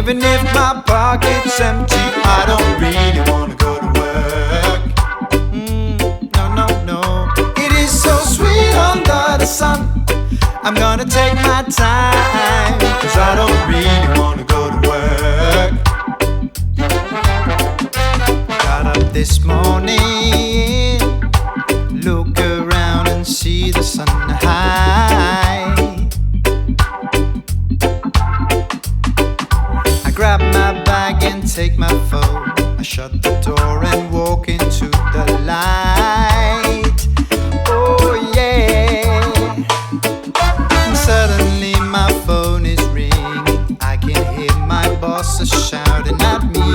even if my pocket's empty, I don't really wanna go to work. No, no, no. It is so sweet under the sun. I'm gonna take my time, 'cause I don't really wanna go to work. Got up this morning, look around and see the sun high. I grab my bag and take my phone. I shut the door and walk into the light. Oh yeah. And suddenly my phone is ringing. I can hear my boss shouting at me.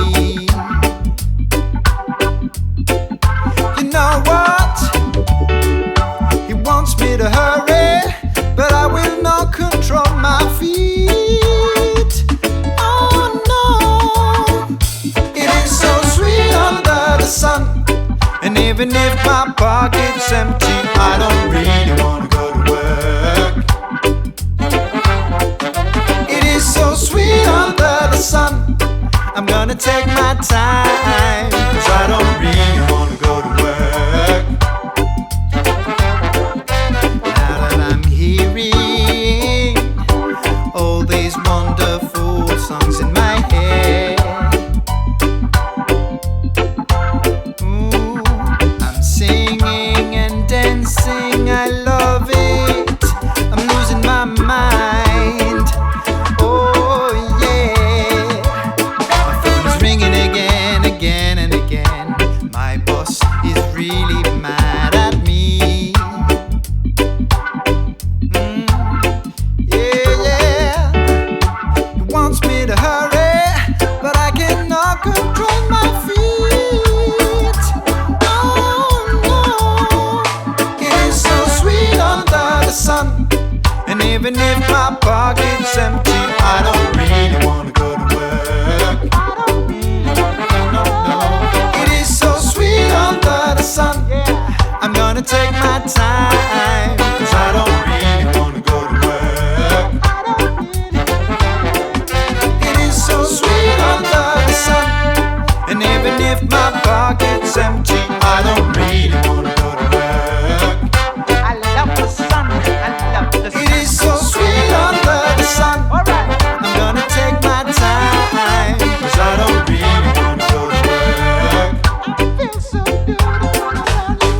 You know what? He wants me to hurry, but I will not control my feet. Oh no. It is so sweet under the sun. And even if my pocket's empty, I don't really wanna go to work. It is so sweet under the sun. I'm gonna take my time, 'cause I don't really wanna go to work. Now that I'm hearing all these wonderful songs in my head, ooh, I'm singing and dancing, I love it, I'm losing my mind. Oh yeah. My phone is ringing again, again and again. My boss is really mad at me. Yeah, yeah. He wants me to hurry, but I cannot control my feet. Oh no. It is so sweet under the sun. And even if my pocket's empty, I don't really wanna go to work. No, no. It is so sweet under the sun. I'm gonna take my time, 'cause I don't really wanna go to work. It is so sweet under the sun. And even if my pocket's empty, I don't really wanna go to work. I love the sun. I love the sun. It is so sweet under the sun. I'm gonna take my time, 'cause I don't really wanna go to work. I feel so good. I wanna love you.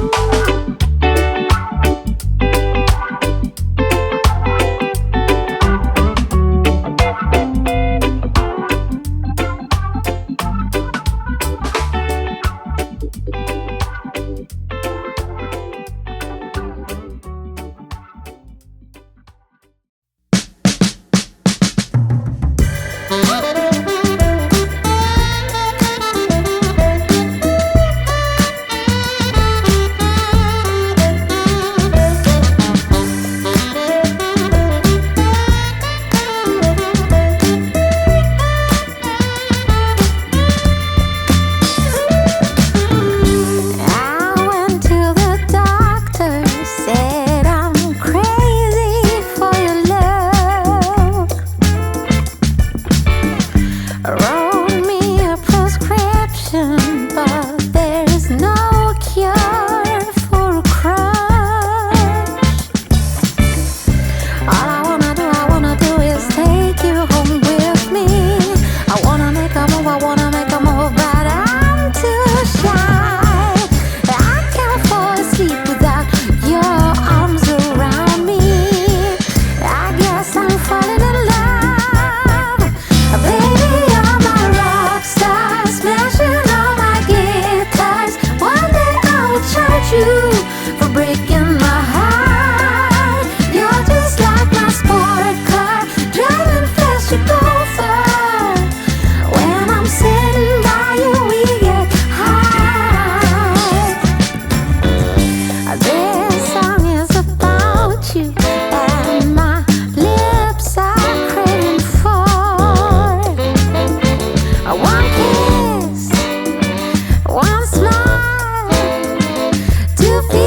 to feel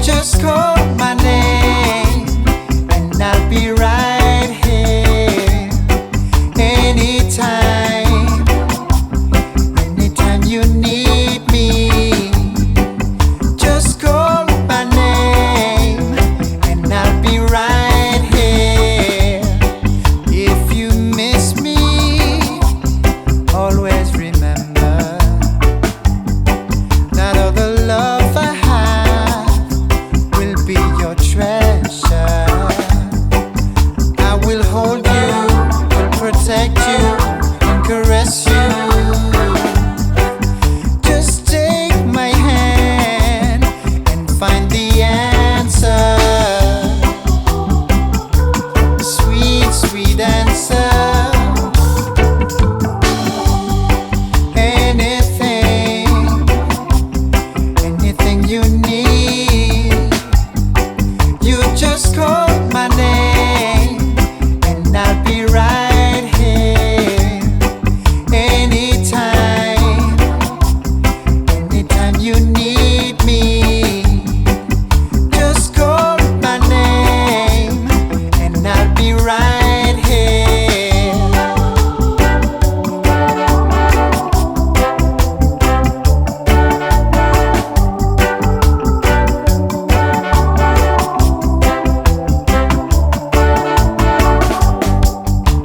just call my name and I'll be right here. Anytime, anytime you need me, just call my name and I'll be right here. If you miss me, always remember that all the love I have will be your treasure. I will hold you, will protect you, and caress you. Just take my hand and find the answer. Sweet, sweet answer. Anything you need, you just call my name and I'll be right here. Anytime, anytime you need me, just call my name and I'll be right here.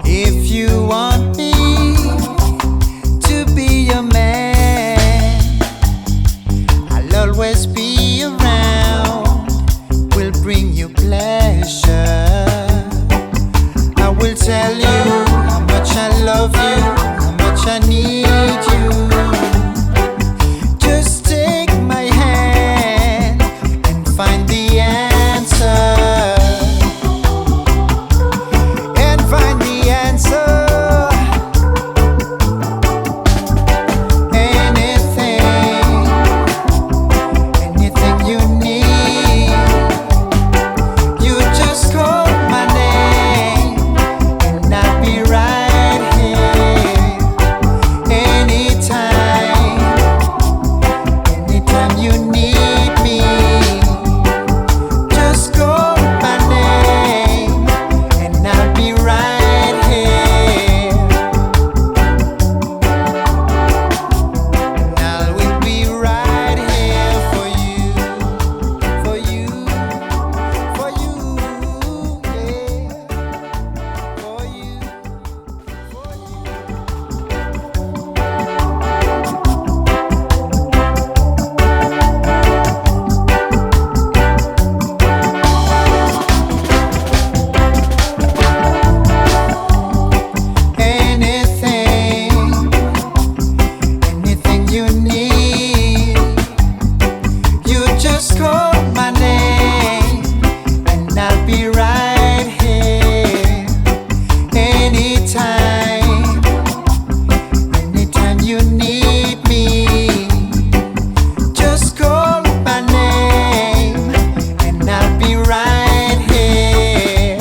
If you want me to be your man, I'll always be around, will bring you pleasure. I will tell you how much I love you, how much I need you. Just take my hand and find the answer. And find the answer. Anything you need, you just call my name and I'll be right here. Anytime, anytime you need me, just call my name and I'll be right here. And I will be right here for you, for you, for you, yeah, for you, for you. Anything you need, you just call my name and I'll be right here. Anytime, anytime you need me, just call my name and I'll be right here.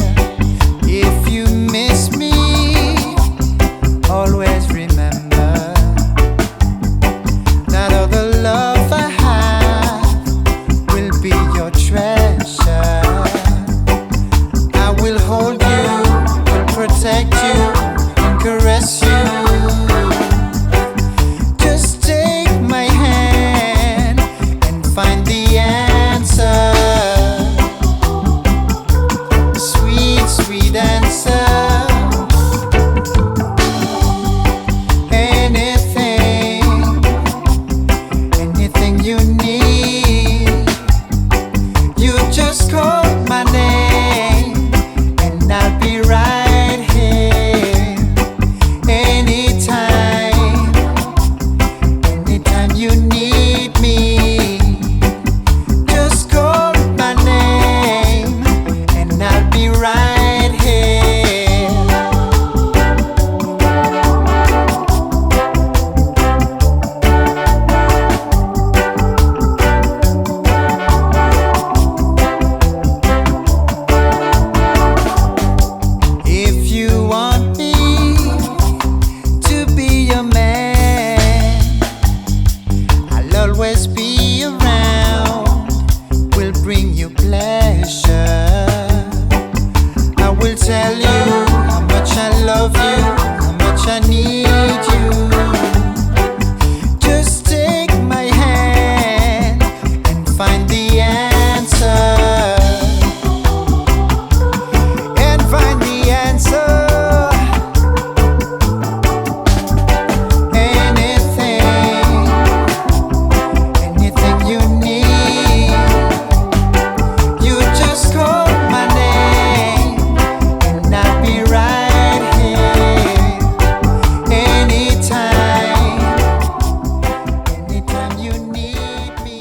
If you miss me, always remember that all the love I have will be your treasure. I will hold you, will protect you, and caress you. Just take my hand and find the answer. Sweet, sweet answer. Anything you need, you just call bring you pleasure. I will tell you how much I love you, how much I need you. Just take my hand and find the answer. And find the answer. Anything you need, you just call my name and I'll be right here. Anytime you need me.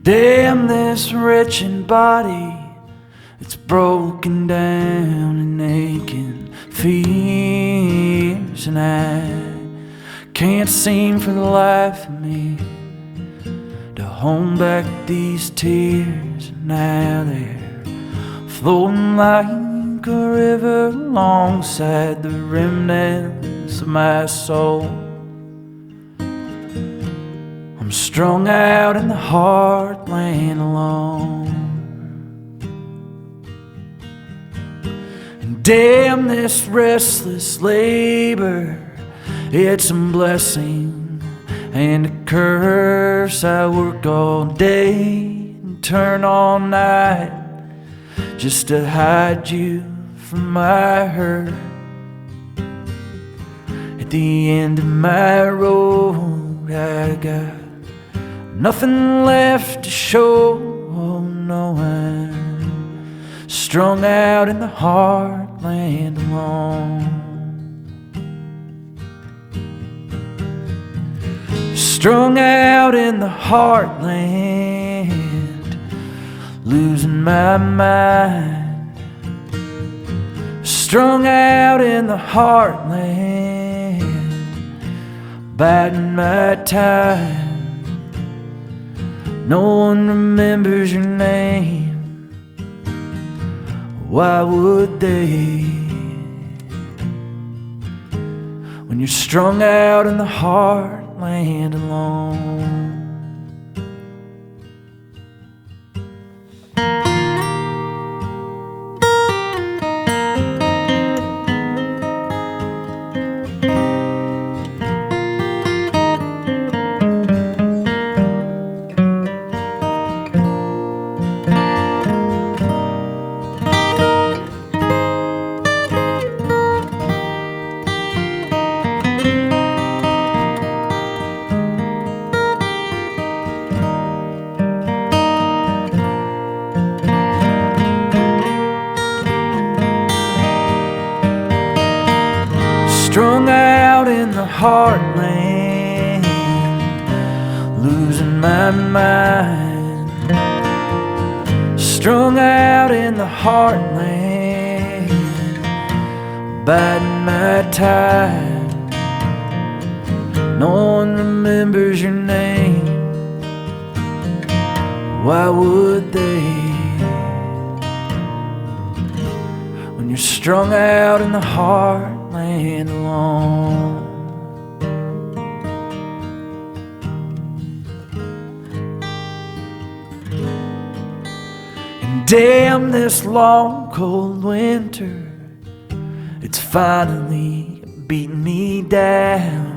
Damn this wretched body, it's broken down and aching fears, and I can't seem for the life of me to hold back these tears. Now they're flowing like a river alongside the remnants of my soul. I'm strung out in the heartland alone, and damn this restless labor, it's a blessing and a curse. I work all day and turn all night just to hide you from my hurt. At the end of my road, I got nothing left to show. Oh no, I'm strung out in the heartland alone. Strung out in the heartland, losing my mind. Strung out in the heartland, biding my time. No one remembers your name. Why would they? When you're strung out in the heartland alone. heartland, losing my mind. Strung out in the heartland, biding my time. No one remembers your name. Why would they? When you're strung out in the heartland alone. And damn this long cold winter, it's finally beating me down.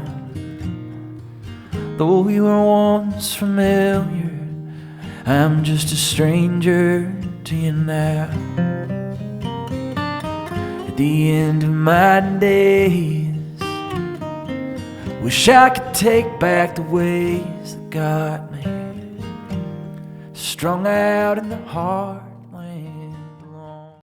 Though we were once familiar, I'm just a stranger to you now. At the end of my days, wish I could take back the ways that got me strung out in the heart.